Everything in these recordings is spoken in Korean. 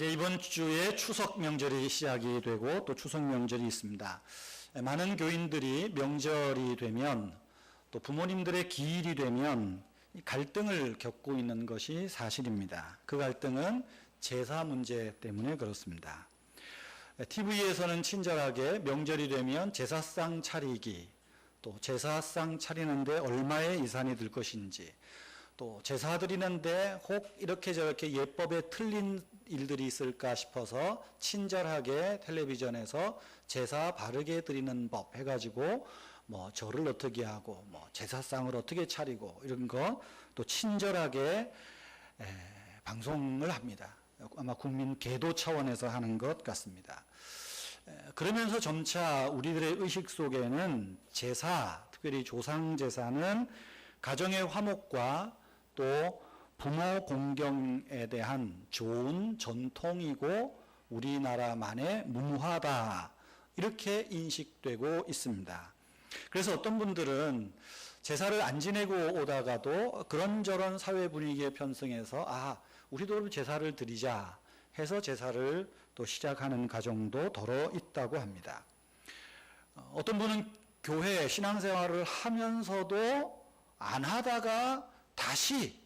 이번 주에 추석 명절이 시작이 되고 또 추석 명절이 있습니다. 많은 교인들이 명절이 되면 또 부모님들의 기일이 되면 갈등을 겪고 있는 것이 사실입니다. 그 갈등은 제사 문제 때문에 그렇습니다. TV에서는 친절하게 명절이 되면 제사상 차리기, 또 제사상 차리는데 얼마의 예산이 들 것인지, 또 제사 드리는데 혹 이렇게 저렇게 예법에 틀린 일들이 있을까 싶어서 친절하게 텔레비전에서 제사 바르게 드리는 법 해가지고 뭐 절을 어떻게 하고 뭐 제사상을 어떻게 차리고 이런 거 또 친절하게 방송을 합니다. 아마 국민 계도 차원에서 하는 것 같습니다. 그러면서 점차 우리들의 의식 속에는 제사, 특별히 조상 제사는 가정의 화목과 또 부모 공경에 대한 좋은 전통이고 우리나라만의 문화다, 이렇게 인식되고 있습니다. 그래서 어떤 분들은 제사를 안 지내고 오다가도 그런저런 사회 분위기에 편승해서 우리도 제사를 드리자 해서 제사를 또 시작하는 가정도 더러 있다고 합니다. 어떤 분은 교회 신앙생활을 하면서도 안 하다가 다시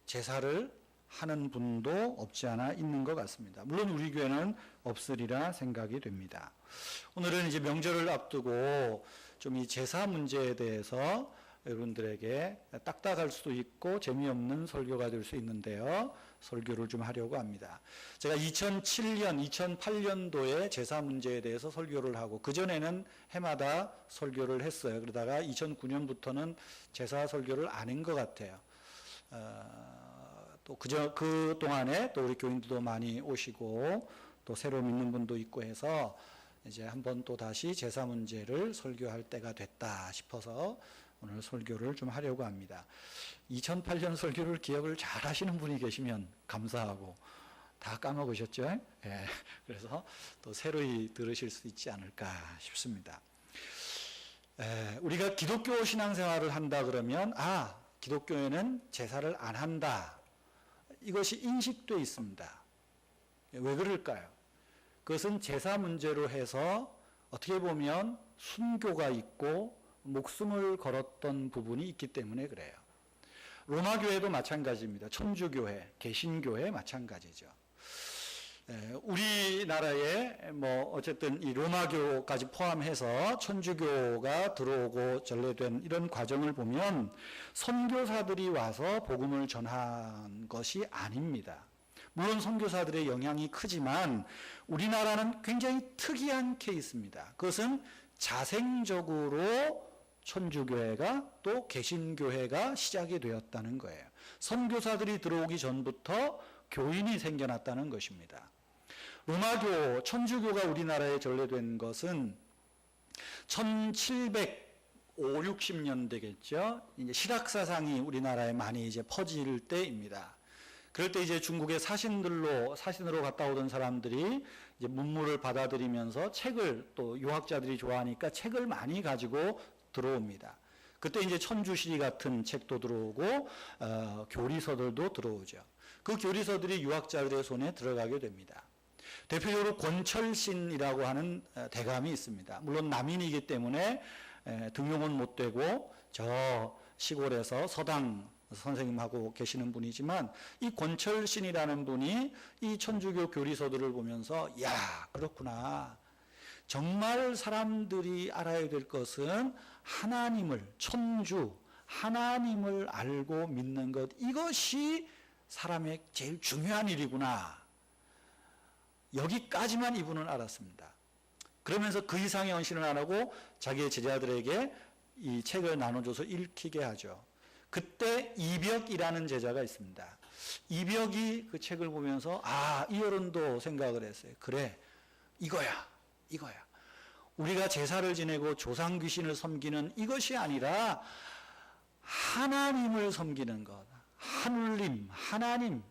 제사를 하는 분도 없지 않아 있는 것 같습니다. 물론 우리 교회는 없으리라 생각이 됩니다. 오늘은 이제 명절을 앞두고 좀 이 제사 문제에 대해서 여러분들에게 딱딱할 수도 있고 재미없는 설교가 될 수 있는데요. 설교를 좀 하려고 합니다. 제가 2007년, 2008년도에 제사 문제에 대해서 설교를 하고 그전에는 해마다 설교를 했어요. 그러다가 2009년부터는 제사 설교를 안 한 것 같아요. 또 그 동안에 또 우리 교인들도 많이 오시고 또 새로 믿는 분도 있고 해서 이제 한번 또 다시 제사 문제를 설교할 때가 됐다 싶어서 오늘 설교를 좀 하려고 합니다. 2008년 설교를 기억을 잘 하시는 분이 계시면 감사하고, 다 까먹으셨죠? 예. 그래서 또 새로이 들으실 수 있지 않을까 싶습니다. 우리가 기독교 신앙생활을 한다 그러면 기독교에는 제사를 안 한다, 이것이 인식되어 있습니다. 왜 그럴까요? 그것은 제사 문제로 해서 어떻게 보면 순교가 있고 목숨을 걸었던 부분이 있기 때문에 그래요. 로마 교회도 마찬가지입니다. 천주교회, 개신교회 마찬가지죠. 우리나라에 뭐 어쨌든 이 로마교까지 포함해서 천주교가 들어오고 전래된 이런 과정을 보면 선교사들이 와서 복음을 전한 것이 아닙니다. 물론 선교사들의 영향이 크지만 우리나라는 굉장히 특이한 케이스입니다. 그것은 자생적으로 천주교회가 또 개신교회가 시작이 되었다는 거예요. 선교사들이 들어오기 전부터 교인이 생겨났다는 것입니다. 로마교, 천주교가 우리나라에 전래된 것은 1750, 60년대겠죠. 이제 실학사상이 우리나라에 많이 이제 퍼질 때입니다. 그럴 때 이제 중국의 사신으로 갔다 오던 사람들이 이제 문물을 받아들이면서 책을, 또 유학자들이 좋아하니까 책을 많이 가지고 들어옵니다. 그때 이제 천주시리 같은 책도 들어오고 교리서들도 들어오죠. 그 교리서들이 유학자들의 손에 들어가게 됩니다. 대표적으로 권철신이라고 하는 대감이 있습니다. 물론 남인이기 때문에 등용은 못 되고 저 시골에서 서당 선생님하고 계시는 분이지만, 이 권철신이라는 분이 이 천주교 교리서들을 보면서 그렇구나, 정말 사람들이 알아야 될 것은 하나님을, 천주 하나님을 알고 믿는 것, 이것이 사람의 제일 중요한 일이구나, 여기까지만 이분은 알았습니다. 그러면서 그 이상의 헌신을 안 하고 자기의 제자들에게 이 책을 나눠줘서 읽히게 하죠. 그때 이벽이라는 제자가 있습니다. 이벽이 그 책을 보면서 이 어른도 생각을 했어요. 그래, 이거야. 우리가 제사를 지내고 조상 귀신을 섬기는 이것이 아니라 하나님을 섬기는 것, 하늘님, 하나님을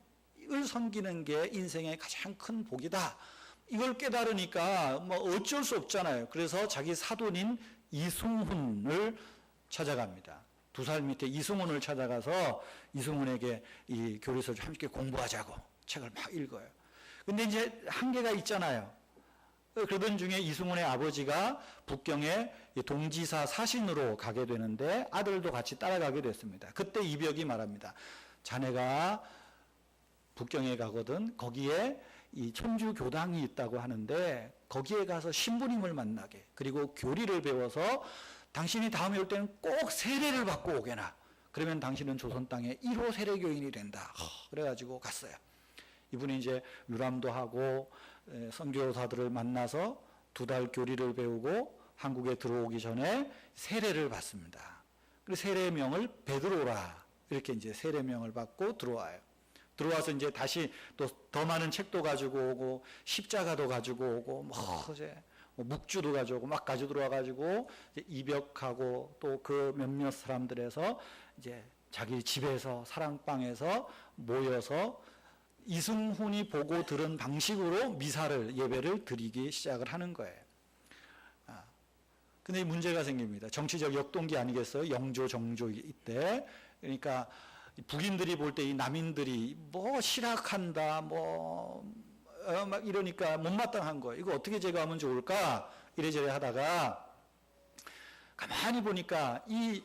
섬기는 게 인생의 가장 큰 복이다. 이걸 깨달으니까 뭐 어쩔 수 없잖아요. 그래서 자기 사돈인 이승훈을 찾아갑니다. 2살 밑에 이승훈을 찾아가서 이승훈에게 이 교리서를 함께 공부하자고 책을 막 읽어요. 근데 이제 한계가 있잖아요. 그러던 중에 이승훈의 아버지가 북경에 동지사 사신으로 가게 되는데 아들도 같이 따라가게 됐습니다. 그때 이벽이 말합니다. 자네가 북경에 가거든 거기에 이 천주교당이 있다고 하는데 거기에 가서 신부님을 만나게, 그리고 교리를 배워서 당신이 다음에 올 때는 꼭 세례를 받고 오게나. 그러면 당신은 조선 땅의 1호 세례교인이 된다. 그래가지고 갔어요. 이분이 이제 유람도 하고 선교사들을 만나서 2달 교리를 배우고 한국에 들어오기 전에 세례를 받습니다. 그래서 세례명을 베드로라, 이렇게 이제 세례명을 받고 들어와요. 들어와서 이제 다시 또 더 많은 책도 가지고 오고 십자가도 가지고 오고 이제 묵주도 가지고 막 가지고 들어와가지고 이벽하고 또 그 몇몇 사람들에서 이제 자기 집에서 사랑방에서 모여서 이승훈이 보고 들은 방식으로 미사를, 예배를 드리기 시작을 하는 거예요. 근데 문제가 생깁니다. 정치적 역동기 아니겠어요? 영조, 정조 이때. 그러니까 북인들이 볼 때 이 남인들이 뭐 실학한다, 막 이러니까 못마땅한 거예요. 이거 어떻게 제거하면 좋을까? 이래저래 하다가 가만히 보니까 이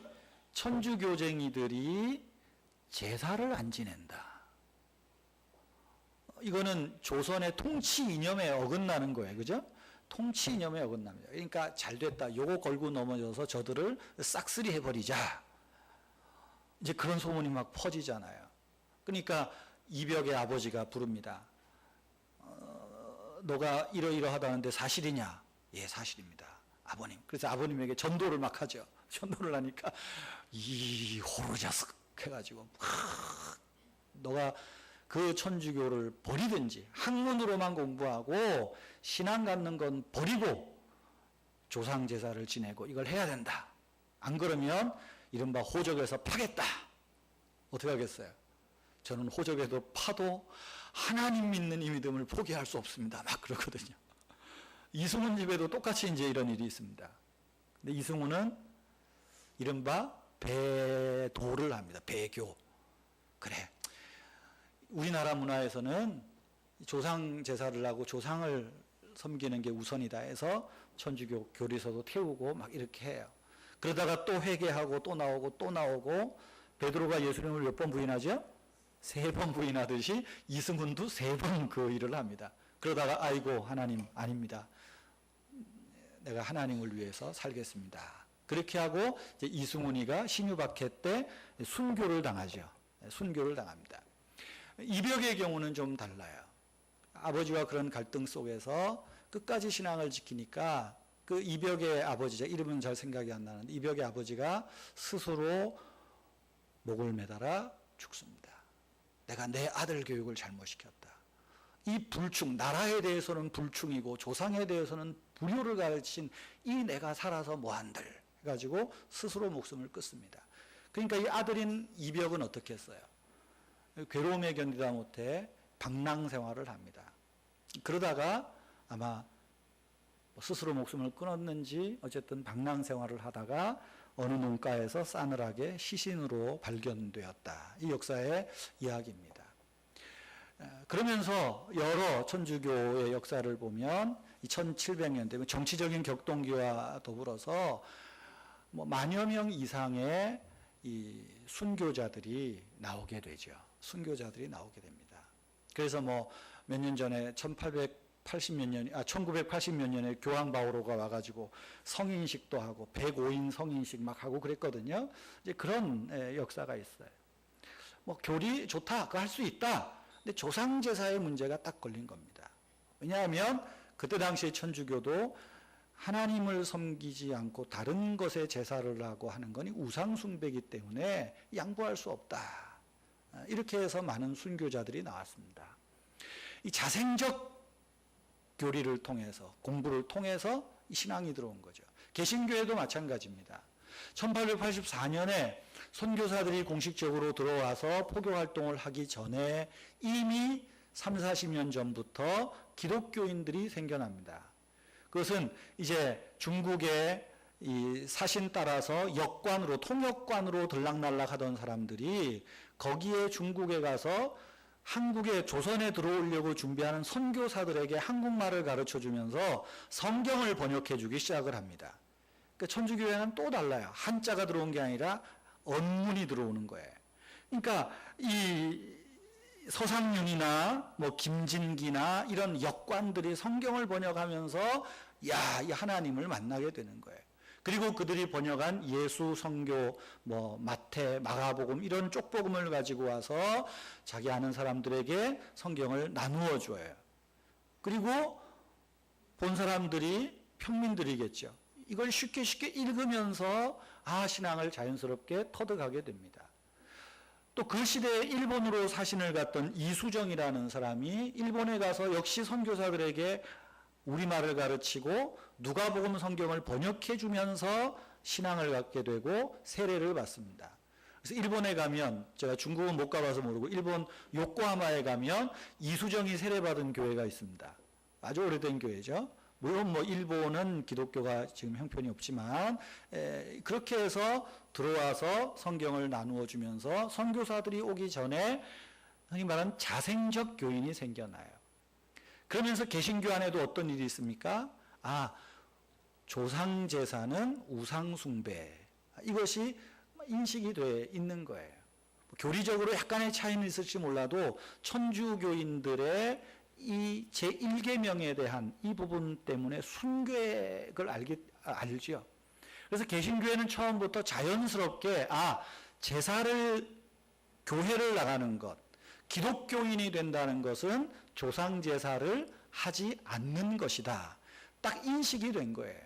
천주교쟁이들이 제사를 안 지낸다. 이거는 조선의 통치 이념에 어긋나는 거예요. 그죠? 통치 이념에 어긋납니다. 그러니까 잘 됐다. 요거 걸고 넘어져서 저들을 싹쓸이 해버리자. 이제 그런 소문이 막 퍼지잖아요. 그러니까 이벽의 아버지가 부릅니다. 너가 이러이러하다는데 사실이냐? 예, 사실입니다. 아버님. 그래서 아버님에게 전도를 막 하죠. 전도를 하니까 이 호로자스 해가지고 너가 그 천주교를 버리든지 학문으로만 공부하고 신앙 갖는 건 버리고 조상 제사를 지내고 이걸 해야 된다. 안 그러면 이른바 호적에서 파겠다. 어떻게 하겠어요? 저는 호적에도 파도 하나님 믿는 이 믿음을 포기할 수 없습니다. 막 그러거든요. 이승훈 집에도 똑같이 이제 이런 일이 있습니다. 근데 이승훈은 이른바 배도를 합니다. 배교. 그래. 우리나라 문화에서는 조상 제사를 하고 조상을 섬기는 게 우선이다 해서 천주교 교리서도 태우고 막 이렇게 해요. 그러다가 또 회개하고 또 나오고 또 나오고, 베드로가 예수님을 몇 번 부인하죠? 3번 부인하듯이 이승훈도 3번 그 일을 합니다. 그러다가 아이고 하나님 아닙니다. 내가 하나님을 위해서 살겠습니다. 그렇게 하고 이제 이승훈이가 신유박해 때 순교를 당하죠. 순교를 당합니다. 이벽의 경우는 좀 달라요. 아버지와 그런 갈등 속에서 끝까지 신앙을 지키니까 그 이벽의 아버지자, 이름은 잘 생각이 안 나는데 이벽의 아버지가 스스로 목을 매달아 죽습니다. 내가 내 아들 교육을 잘못시켰다. 이 불충, 나라에 대해서는 불충이고 조상에 대해서는 불효를 가르친 이 내가 살아서 뭐한들 해가지고 스스로 목숨을 끊습니다. 그러니까 이 아들인 이벽은 어떻게 했어요? 괴로움에 견디다 못해 방랑 생활을 합니다. 그러다가 아마 스스로 목숨을 끊었는지 어쨌든 방랑 생활을 하다가 어느 문가에서 싸늘하게 시신으로 발견되었다. 이 역사의 이야기입니다. 그러면서 여러 천주교의 역사를 보면 1700년대 정치적인 격동기와 더불어서 만여 명 이상의 이 순교자들이 나오게 되죠. 순교자들이 나오게 됩니다. 그래서 몇 년 전에 1980몇 년에 교황 바오로가 와가지고 성인식도 하고 105인 성인식 막 하고 그랬거든요. 이제 그런 역사가 있어요. 교리 좋다, 그거 할 수 있다. 근데 조상 제사의 문제가 딱 걸린 겁니다. 왜냐하면 그때 당시의 천주교도 하나님을 섬기지 않고 다른 것에 제사를 하고 하는 것이 우상 숭배이기 때문에 양보할 수 없다. 이렇게 해서 많은 순교자들이 나왔습니다. 이 자생적 교리를 통해서, 공부를 통해서 신앙이 들어온 거죠. 개신교회도 마찬가지입니다. 1884년에 선교사들이 공식적으로 들어와서 포교 활동을 하기 전에 이미 30-40년 전부터 기독교인들이 생겨납니다. 그것은 이제 중국의 이 사신 따라서 역관으로, 통역관으로 들락날락 하던 사람들이 거기에 중국에 가서 한국에 조선에 들어오려고 준비하는 선교사들에게 한국말을 가르쳐 주면서 성경을 번역해 주기 시작을 합니다. 그러니까 천주교회는 또 달라요. 한자가 들어온 게 아니라 언문이 들어오는 거예요. 그러니까 이 서상윤이나 뭐 김진기나 이런 역관들이 성경을 번역하면서 야, 이 하나님을 만나게 되는 거예요. 그리고 그들이 번역한 예수, 성교, 뭐 마태, 마가복음 이런 쪽복음을 가지고 와서 자기 아는 사람들에게 성경을 나누어 줘요. 그리고 본 사람들이 평민들이겠죠. 이걸 쉽게 읽으면서 신앙을 자연스럽게 터득하게 됩니다. 또 그 시대에 일본으로 사신을 갔던 이수정이라는 사람이 일본에 가서 역시 선교사들에게 우리말을 가르치고 누가복음 성경을 번역해 주면서 신앙을 갖게 되고 세례를 받습니다. 그래서 일본에 가면, 제가 중국은 못 가봐서 모르고 일본 요코하마에 가면 이수정이 세례받은 교회가 있습니다. 아주 오래된 교회죠. 물론 뭐 일본은 기독교가 지금 형편이 없지만 그렇게 해서 들어와서 성경을 나누어 주면서 선교사들이 오기 전에 흔히 말하는 자생적 교인이 생겨나요. 그러면서 개신교 안에도 어떤 일이 있습니까? 조상제사는 우상숭배, 이것이 인식이 돼 있는 거예요. 교리적으로 약간의 차이는 있을지 몰라도 천주교인들의 이 제1계명에 대한 이 부분 때문에 순교를 알죠. 그래서 개신교회는 처음부터 자연스럽게 제사를, 교회를 나가는 것, 기독교인이 된다는 것은 조상제사를 하지 않는 것이다. 딱 인식이 된 거예요.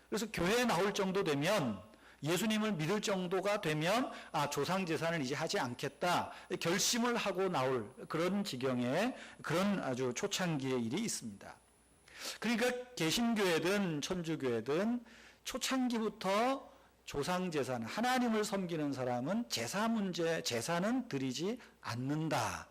그래서 교회에 나올 정도 되면, 예수님을 믿을 정도가 되면 조상제사는 이제 하지 않겠다 결심을 하고 나올 그런 지경의 그런 아주 초창기의 일이 있습니다. 그러니까 개신교회든 천주교회든 초창기부터 조상제사는, 하나님을 섬기는 사람은 제사 문제, 제사는 드리지 않는다.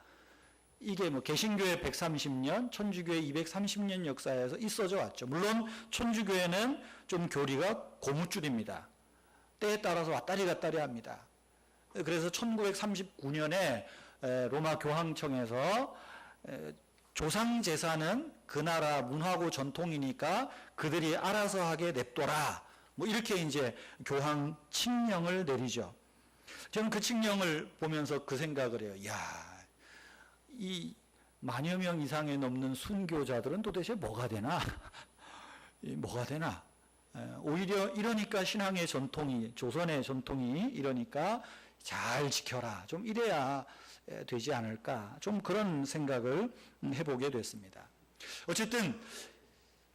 이게 뭐 개신교회 130년, 천주교회 230년 역사에서 있어져 왔죠. 물론 천주교회는 좀 교리가 고무줄입니다. 때에 따라서 왔다리 갔다리 합니다. 그래서 1939년에 로마 교황청에서 조상제사는 그 나라 문화고 전통이니까 그들이 알아서 하게 냅둬라. 뭐 이렇게 이제 교황 칙령을 내리죠. 저는 그 칙령을 보면서 그 생각을 해요. 이 만여 명 이상에 넘는 순교자들은 도대체 뭐가 되나? 뭐가 되나? 오히려 이러니까 신앙의 전통이, 조선의 전통이 이러니까 잘 지켜라. 좀 이래야 되지 않을까. 좀 그런 생각을 해보게 됐습니다. 어쨌든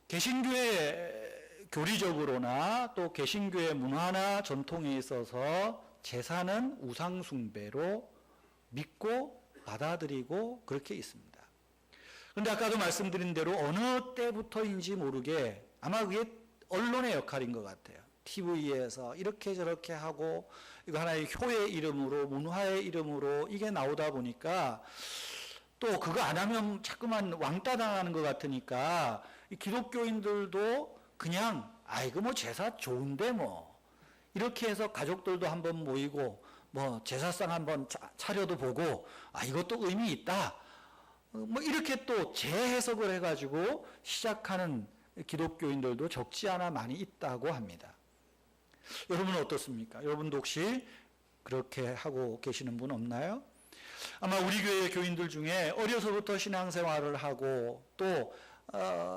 개신교의 교리적으로나 또 개신교의 문화나 전통에 있어서 제사는 우상숭배로 믿고 받아들이고 그렇게 있습니다. 그런데 아까도 말씀드린 대로 어느 때부터인지 모르게 아마 그게 언론의 역할인 것 같아요. TV에서 이렇게 저렇게 하고 이거 하나의 효의 이름으로, 문화의 이름으로 이게 나오다 보니까 또 그거 안 하면 자꾸만 왕따 당하는 것 같으니까 기독교인들도 그냥 이거 뭐 제사 좋은데 뭐 이렇게 해서 가족들도 한번 모이고 뭐 제사상 한번 차려도 보고 이것도 의미 있다. 뭐 이렇게 또 재해석을 해가지고 시작하는 기독교인들도 적지 않아 많이 있다고 합니다. 여러분은 어떻습니까? 여러분도 혹시 그렇게 하고 계시는 분 없나요? 아마 우리 교회 교인들 중에 어려서부터 신앙생활을 하고 또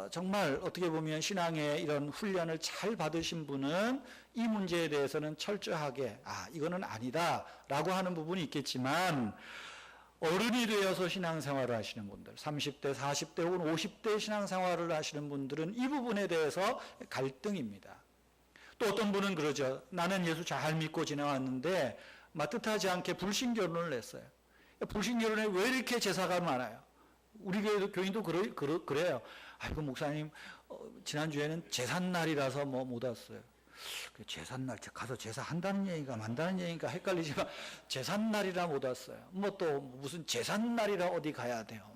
정말 어떻게 보면 신앙의 이런 훈련을 잘 받으신 분은 이 문제에 대해서는 철저하게 이거는 아니다 라고 하는 부분이 있겠지만, 어른이 되어서 신앙생활을 하시는 분들, 30대, 40대 혹은 50대 신앙생활을 하시는 분들은 이 부분에 대해서 갈등입니다. 또 어떤 분은 그러죠. 나는 예수 잘 믿고 지나왔는데 뜻하지 않게 불신결혼을 했어요. 불신결혼에 왜 이렇게 제사가 많아요? 우리 교인도 그래요. 아이고 목사님 지난주에는 제삿날이라서 못 왔어요. 제삿날 가서 제사 한다는 얘기인가 만다는 얘기인가 헷갈리지만 제삿날이라 못 왔어요. 뭐 또 무슨 제삿날이라 어디 가야 돼요.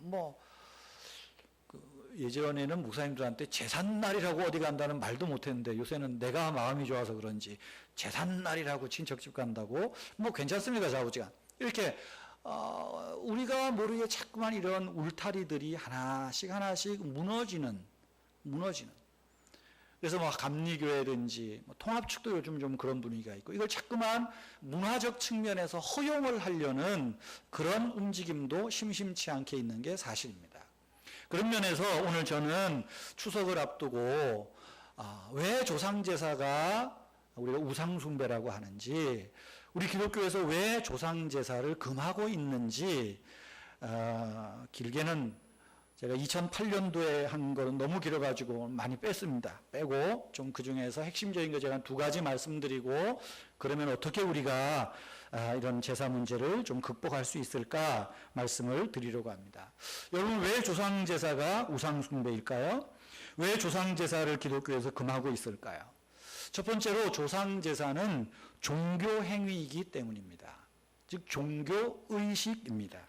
예전에는 목사님들한테 제삿날이라고 어디 간다는 말도 못했는데 요새는 내가 마음이 좋아서 그런지 제삿날이라고 친척집 간다고 괜찮습니다. 자우지간 이렇게 우리가 모르게 자꾸만 이런 울타리들이 하나씩 무너지는. 그래서 뭐 감리교회든지 뭐 통합축도 요즘 좀 그런 분위기가 있고, 이걸 자꾸만 문화적 측면에서 허용을 하려는 그런 움직임도 심심치 않게 있는 게 사실입니다. 그런 면에서 오늘 저는 추석을 앞두고 왜 조상제사가 우리가 우상숭배라고 하는지, 우리 기독교에서 왜 조상제사를 금하고 있는지, 길게는 제가 2008년도에 한 거는 너무 길어가지고 많이 뺐습니다. 빼고 좀 그 중에서 핵심적인 거 제가 2가지 말씀드리고, 그러면 어떻게 우리가 이런 제사 문제를 좀 극복할 수 있을까 말씀을 드리려고 합니다. 여러분, 왜 조상제사가 우상숭배일까요? 왜 조상제사를 기독교에서 금하고 있을까요? 첫 번째로 조상제사는 종교행위이기 때문입니다. 즉 종교의식입니다.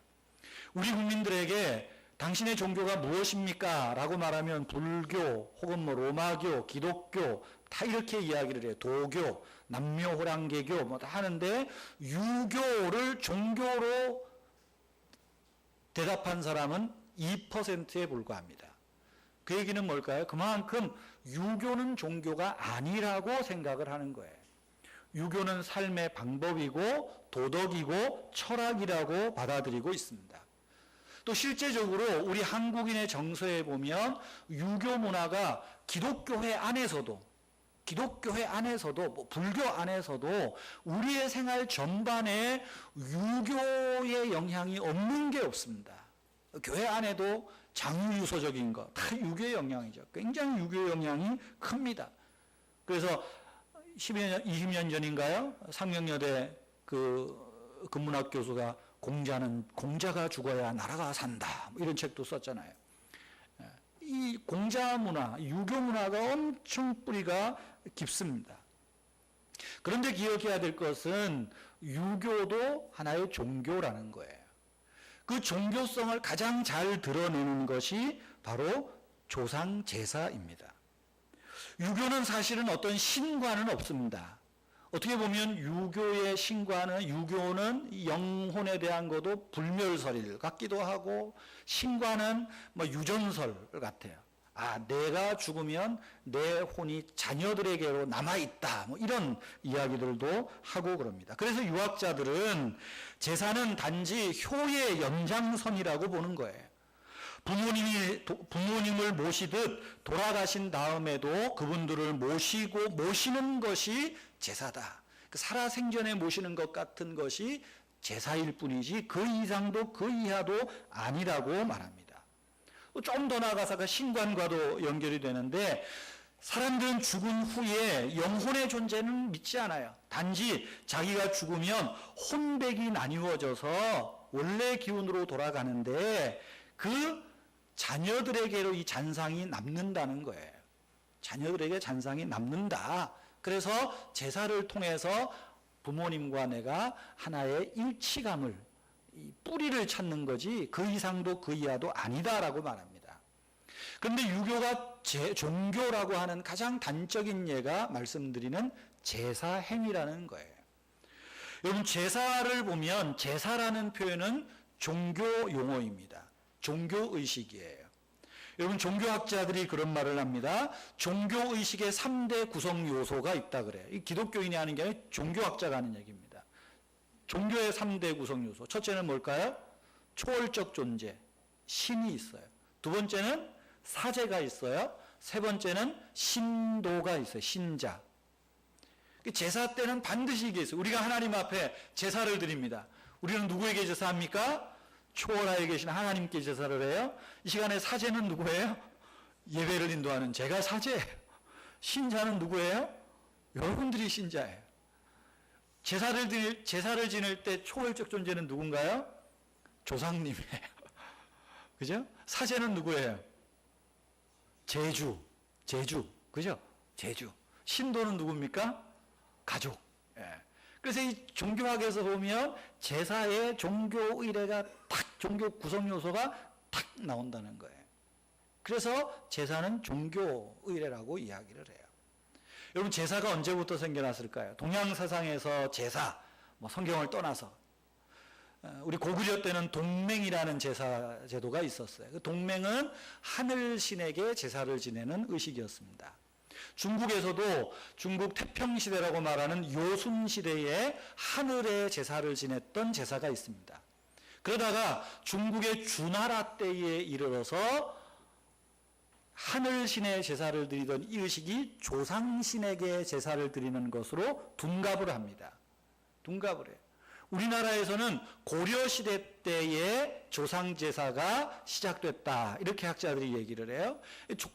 우리 국민들에게 당신의 종교가 무엇입니까? 라고 말하면 불교 혹은 뭐 로마교, 기독교 다 이렇게 이야기를 해요. 도교, 남묘호랑개교 뭐 다 하는데, 유교를 종교로 대답한 사람은 2%에 불과합니다. 그 얘기는 뭘까요? 그만큼 유교는 종교가 아니라고 생각을 하는 거예요. 유교는 삶의 방법이고 도덕이고 철학이라고 받아들이고 있습니다. 또 실제적으로 우리 한국인의 정서에 보면 유교 문화가 기독교회 안에서도 뭐 불교 안에서도 우리의 생활 전반에 유교의 영향이 없는 게 없습니다. 교회 안에도 장유유서적인 거 다 유교의 영향이죠. 굉장히 유교의 영향이 큽니다. 그래서 20년 전인가요? 상명여대 그 근문학 교수가 공자가 죽어야 나라가 산다, 뭐 이런 책도 썼잖아요. 이 공자 문화, 유교 문화가 엄청 뿌리가 깊습니다. 그런데 기억해야 될 것은 유교도 하나의 종교라는 거예요. 그 종교성을 가장 잘 드러내는 것이 바로 조상제사입니다. 유교는 사실은 어떤 신과는 없습니다. 어떻게 보면 유교의 신과는, 유교는 영혼에 대한 것도 불멸설 같기도 하고, 신과는 뭐 유전설 같아요. 내가 죽으면 내 혼이 자녀들에게로 남아있다, 뭐 이런 이야기들도 하고 그럽니다. 그래서 유학자들은 제사는 단지 효의 연장선이라고 보는 거예요. 부모님을 모시듯 돌아가신 다음에도 그분들을 모시는 것이 제사다. 살아생전에 모시는 것 같은 것이 제사일 뿐이지 그 이상도 그 이하도 아니라고 말합니다. 좀 더 나아가서 신관과도 연결이 되는데, 사람들은 죽은 후에 영혼의 존재는 믿지 않아요. 단지 자기가 죽으면 혼백이 나뉘어져서 원래 기운으로 돌아가는데 그 자녀들에게로 이 잔상이 남는다는 거예요. 자녀들에게 잔상이 남는다. 그래서 제사를 통해서 부모님과 내가 하나의 일치감을, 이 뿌리를 찾는 거지 그 이상도 그 이하도 아니다라고 말합니다. 그런데 유교가 종교라고 하는 가장 단적인 예가 말씀드리는 제사 행위라는 거예요. 여러분, 제사를 보면 제사라는 표현은 종교 용어입니다. 종교 의식이에요. 여러분, 종교학자들이 그런 말을 합니다. 종교 의식의 3대 구성 요소가 있다 그래요. 이 기독교인이 하는 게 아니라 종교학자가 하는 얘기입니다. 종교의 3대 구성 요소. 첫째는 뭘까요? 초월적 존재, 신이 있어요. 두 번째는 사제가 있어요. 세 번째는 신도가 있어요. 신자. 제사 때는 반드시 이게 있어요. 우리가 하나님 앞에 제사를 드립니다. 우리는 누구에게 제사합니까? 초월하에 계신 하나님께 제사를 해요. 이 시간에 사제는 누구예요? 예배를 인도하는 제가 사제예요. 신자는 누구예요? 여러분들이 신자예요. 제사를 지낼 때 초월적 존재는 누군가요? 조상님이에요. 그죠? 사제는 누구예요? 제주. 그죠? 제주. 신도는 누굽니까? 가족. 예. 그래서 이 종교학에서 보면 제사의 종교 의례가 종교 구성 요소가 탁 나온다는 거예요. 그래서 제사는 종교 의례라고 이야기를 해요. 여러분, 제사가 언제부터 생겨났을까요? 동양 사상에서 제사, 성경을 떠나서 우리 고구려 때는 동맹이라는 제사 제도가 있었어요. 그 동맹은 하늘신에게 제사를 지내는 의식이었습니다. 중국에서도 중국 태평시대라고 말하는 요순시대에 하늘에 제사를 지냈던 제사가 있습니다. 그러다가 중국의 주나라 때에 이르러서 하늘신의 제사를 드리던 이 의식이 조상신에게 제사를 드리는 것으로 둔갑을 합니다. 둔갑을 해요. 우리나라에서는 고려시대 때에 조상제사가 시작됐다. 이렇게 학자들이 얘기를 해요.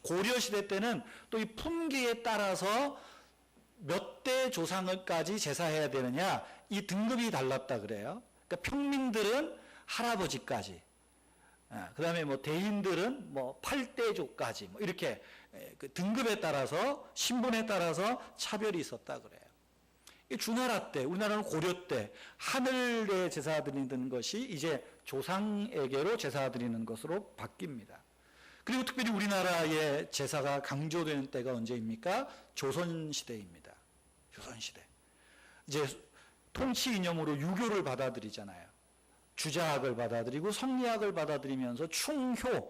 고려시대 때는 또 이 품계에 따라서 몇 대 조상을까지 제사해야 되느냐, 이 등급이 달랐다 그래요. 그러니까 평민들은 할아버지까지, 그 다음에 뭐 대인들은 뭐 8대조까지 뭐 이렇게 그 등급에 따라서, 신분에 따라서 차별이 있었다 그래요. 주나라 때, 우리나라는 고려 때 하늘에 제사 드리는 것이 이제 조상에게로 제사 드리는 것으로 바뀝니다. 그리고 특별히 우리나라의 제사가 강조되는 때가 언제입니까? 조선시대입니다. 조선시대. 이제 통치 이념으로 유교를 받아들이잖아요. 주자학을 받아들이고 성리학을 받아들이면서 충효의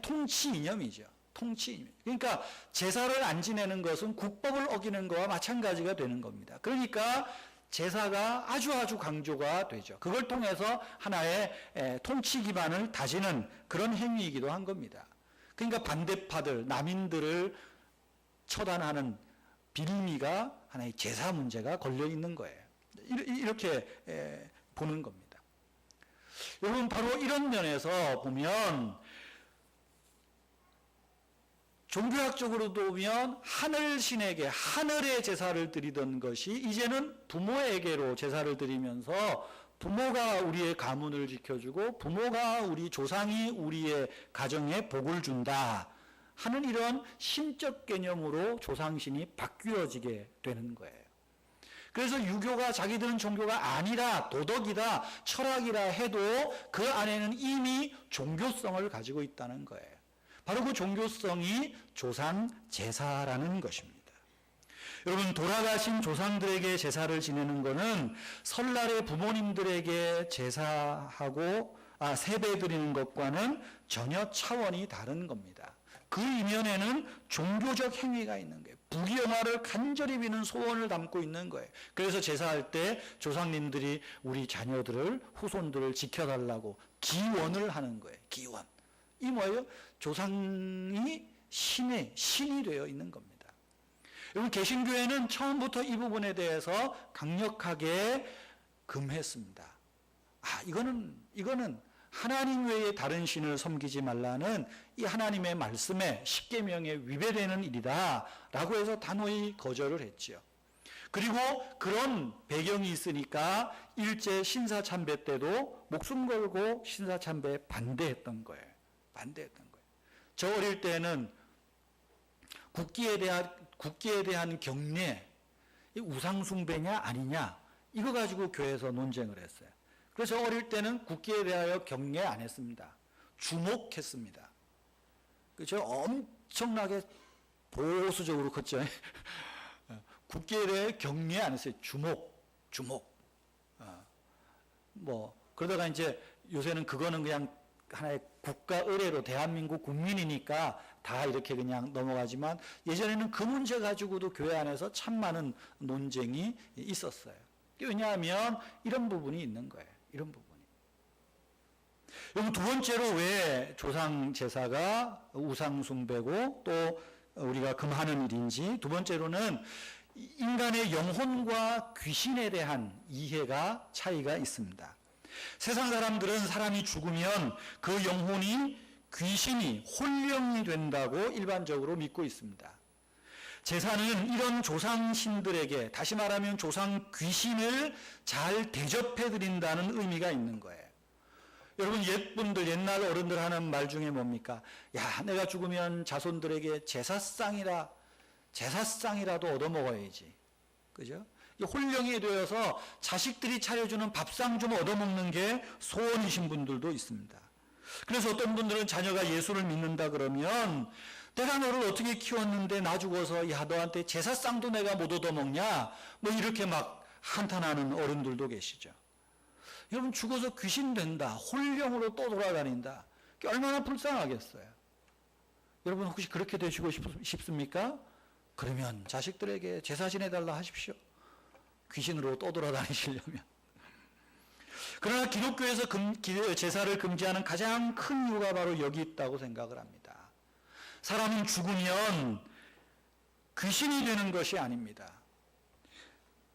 통치 이념이죠. 통치 이념. 그러니까 제사를 안 지내는 것은 국법을 어기는 것과 마찬가지가 되는 겁니다. 그러니까 제사가 아주 강조가 되죠. 그걸 통해서 하나의 통치 기반을 다지는 그런 행위이기도 한 겁니다. 그러니까 반대파들, 남인들을 처단하는 빌미가 하나의 제사 문제가 걸려 있는 거예요. 이렇게 보는 겁니다. 여러분, 바로 이런 면에서 보면 종교학적으로도 보면 하늘신에게 하늘의 제사를 드리던 것이 이제는 부모에게로 제사를 드리면서 부모가 우리의 가문을 지켜주고 부모가 우리 조상이 우리의 가정에 복을 준다 하는 이런 신적 개념으로 조상신이 바뀌어지게 되는 거예요. 그래서 유교가 자기들은 종교가 아니라 도덕이다, 철학이라 해도 그 안에는 이미 종교성을 가지고 있다는 거예요. 바로 그 종교성이 조상 제사라는 것입니다. 여러분, 돌아가신 조상들에게 제사를 지내는 것은 설날에 부모님들에게 제사하고 세배 드리는 것과는 전혀 차원이 다른 겁니다. 그 이면에는 종교적 행위가 있는 거예요. 부귀영화를 간절히 비는 소원을 담고 있는 거예요. 그래서 제사할 때 조상님들이 우리 자녀들을, 후손들을 지켜달라고 기원을 하는 거예요. 기원. 이 뭐예요? 조상이 신이 되어 있는 겁니다. 여러분, 개신교회는 처음부터 이 부분에 대해서 강력하게 금했습니다. 이거는 하나님 외에 다른 신을 섬기지 말라는 이 하나님의 말씀에 십계명에 위배되는 일이다 라고 해서 단호히 거절을 했죠. 그리고 그런 배경이 있으니까 일제 신사참배 때도 목숨 걸고 신사참배에 반대했던 거예요. 저 어릴 때는 국기에 대한 경례, 우상숭배냐 아니냐 이거 가지고 교회에서 논쟁을 했어요. 그래서 어릴 때는 국기에 대하여 경례 안 했습니다. 주목했습니다. 그렇죠? 엄청나게 보수적으로 컸죠. 국기에 대해 경례 안 했어요. 주목. 그러다가 이제 요새는 그거는 그냥 하나의 국가 의례로 대한민국 국민이니까 다 이렇게 그냥 넘어가지만 예전에는 그 문제 가지고도 교회 안에서 참 많은 논쟁이 있었어요. 왜냐하면 이런 부분이 있는 거예요. 이런 부분이. 여러분, 두 번째로 왜 조상 제사가 우상 숭배고 또 우리가 금하는 일인지, 두 번째로는 인간의 영혼과 귀신에 대한 이해가 차이가 있습니다. 세상 사람들은 사람이 죽으면 그 영혼이 귀신이 혼령이 된다고 일반적으로 믿고 있습니다. 제사는 이런 조상신들에게, 다시 말하면 조상 귀신을 잘 대접해 드린다는 의미가 있는 거예요. 여러분, 옛날 어른들 하는 말 중에 뭡니까? 야, 내가 죽으면 자손들에게 제사상이라도 얻어먹어야지. 그죠? 혼령이 되어서 자식들이 차려주는 밥상 좀 얻어먹는 게 소원이신 분들도 있습니다. 그래서 어떤 분들은 자녀가 예수를 믿는다 그러면 내가 너를 어떻게 키웠는데 나 죽어서 야, 너한테 제사상도 내가 못 얻어먹냐? 이렇게 막 한탄하는 어른들도 계시죠. 여러분 죽어서 귀신 된다, 홀령으로 또 돌아다닌다. 얼마나 불쌍하겠어요. 여러분 혹시 그렇게 되시고 싶습니까? 그러면 자식들에게 제사 지내달라 하십시오. 귀신으로 또 돌아다니시려면. 그러나 기독교에서 제사를 금지하는 가장 큰 이유가 바로 여기 있다고 생각을 합니다. 사람은 죽으면 귀신이 되는 것이 아닙니다.